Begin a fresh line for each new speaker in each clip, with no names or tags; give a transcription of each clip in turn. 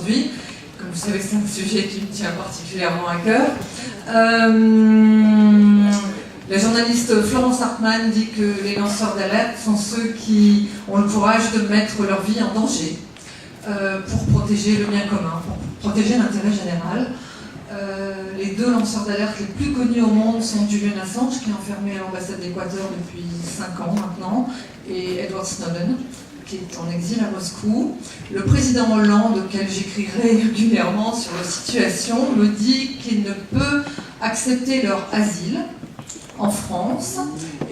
aujourd'hui. Comme vous savez, c'est un sujet qui me tient particulièrement à cœur. La journaliste Florence Hartmann dit que les lanceurs d'alerte sont ceux qui ont le courage de mettre leur vie en danger pour protéger le bien commun, pour protéger l'intérêt général. Les deux lanceurs d'alerte les plus connus au monde sont Julian Assange, qui est enfermé à l'ambassade d'Équateur depuis 5 ans maintenant, et Edward Snowden, qui est en exil à Moscou. Le président Hollande, auquel j'écris régulièrement sur la situation, me dit qu'il ne peut accepter leur asile en France,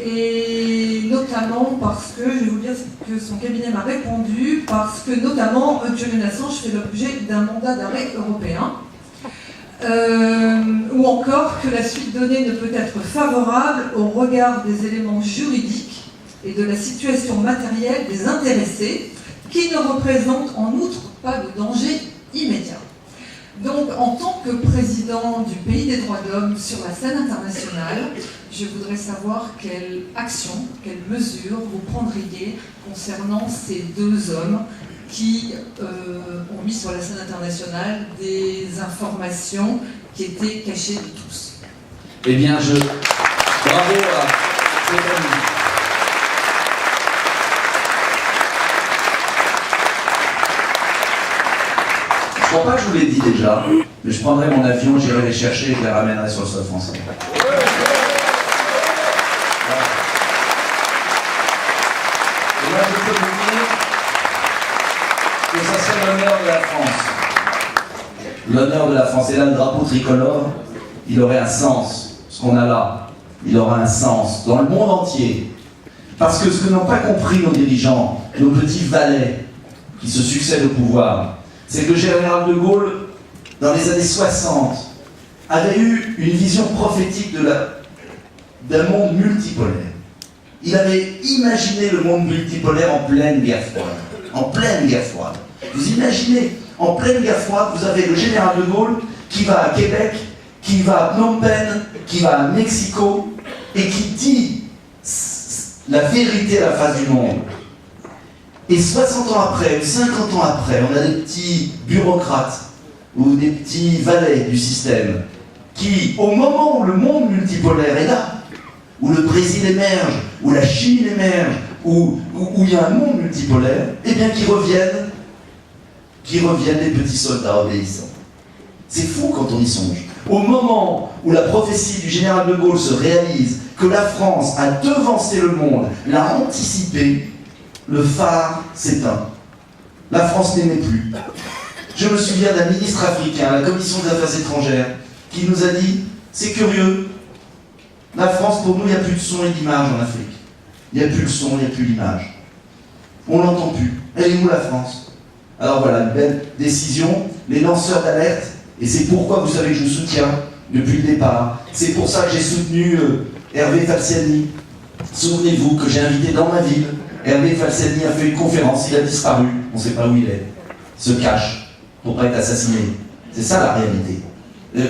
et notamment parce que, je vais vous dire ce que son cabinet m'a répondu, parce que notamment Julian Assange fait l'objet d'un mandat d'arrêt européen, ou encore que la suite donnée ne peut être favorable au regard des éléments juridiques et de la situation matérielle des intéressés, qui ne représentent en outre pas de danger immédiat. Donc, en tant que président du pays des droits de l'homme sur la scène internationale, je voudrais savoir quelle action, quelles mesures vous prendriez concernant ces deux hommes qui ont mis sur la scène internationale des informations qui étaient cachées de tous.
Eh bien, bravo à Stéphanie. Je crois pas que je vous l'ai dit déjà, mais je prendrai mon avion, j'irai les chercher et je les ramènerai sur le sol français. Et là, je peux vous dire que ça serait l'honneur de la France. L'honneur de la France. Et là, le drapeau tricolore, il aurait un sens. Ce qu'on a là, il aura un sens dans le monde entier. Parce que ce que n'ont pas compris nos dirigeants, nos petits valets qui se succèdent au pouvoir, c'est que le général de Gaulle, dans les années 60, avait eu une vision prophétique d'un monde multipolaire. Il avait imaginé le monde multipolaire en pleine guerre froide. En pleine guerre froide. Vous imaginez, en pleine guerre froide, vous avez le général de Gaulle qui va à Québec, qui va à Phnom Penh, qui va à Mexico, et qui dit la vérité à la face du monde. Et 60 ans après, ou 50 ans après, on a des petits bureaucrates ou des petits valets du système qui, au moment où le monde multipolaire est là, où le Brésil émerge, où la Chine émerge, où il y a un monde multipolaire, eh bien qui reviennent des petits soldats obéissants. C'est fou quand on y songe. Au moment où la prophétie du général de Gaulle se réalise, que la France a devancé le monde, l'a anticipé, le phare s'éteint. La France n'aimait plus. Je me souviens d'un ministre africain à la Commission des Affaires étrangères qui nous a dit « C'est curieux, la France, pour nous, il n'y a plus de son et d'image en Afrique. Il n'y a plus le son, il n'y a plus l'image. On ne l'entend plus. Elle est où la France ?» Alors voilà, une belle décision. Les lanceurs d'alerte, et c'est pourquoi vous savez que je soutiens depuis le départ. C'est pour ça que j'ai soutenu Hervé Falciani. Souvenez-vous que j'ai invité dans ma ville. Hervé Falciani a fait une conférence, il a disparu, on ne sait pas où il est. Il se cache pour ne pas être assassiné. C'est ça la réalité.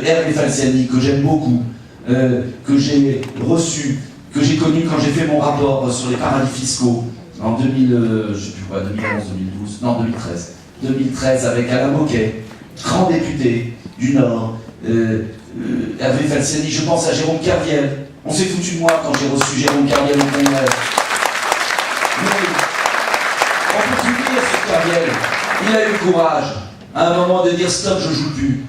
Hervé Falciani, que j'aime beaucoup, que j'ai reçu, que j'ai connu quand j'ai fait mon rapport sur les paradis fiscaux en 2011, 2012, non 2013. 2013 avec Alain Moquet, grand député du Nord. Hervé Falciani, je pense à Jérôme Kerviel. On s'est foutu de moi quand j'ai reçu Jérôme Kerviel au Congrès. On peut tout dire sur Kerviel. Il a eu le courage, à un moment, de dire stop, je joue plus.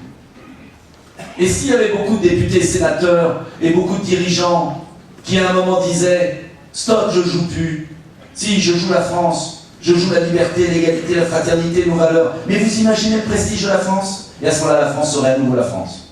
Et s'il y avait beaucoup de députés, sénateurs et beaucoup de dirigeants qui à un moment disaient stop, je joue plus. Si, je joue la France, je joue la liberté, l'égalité, la fraternité, nos valeurs. Mais vous imaginez le prestige de la France? Et à ce moment-là, la France serait à nouveau la France.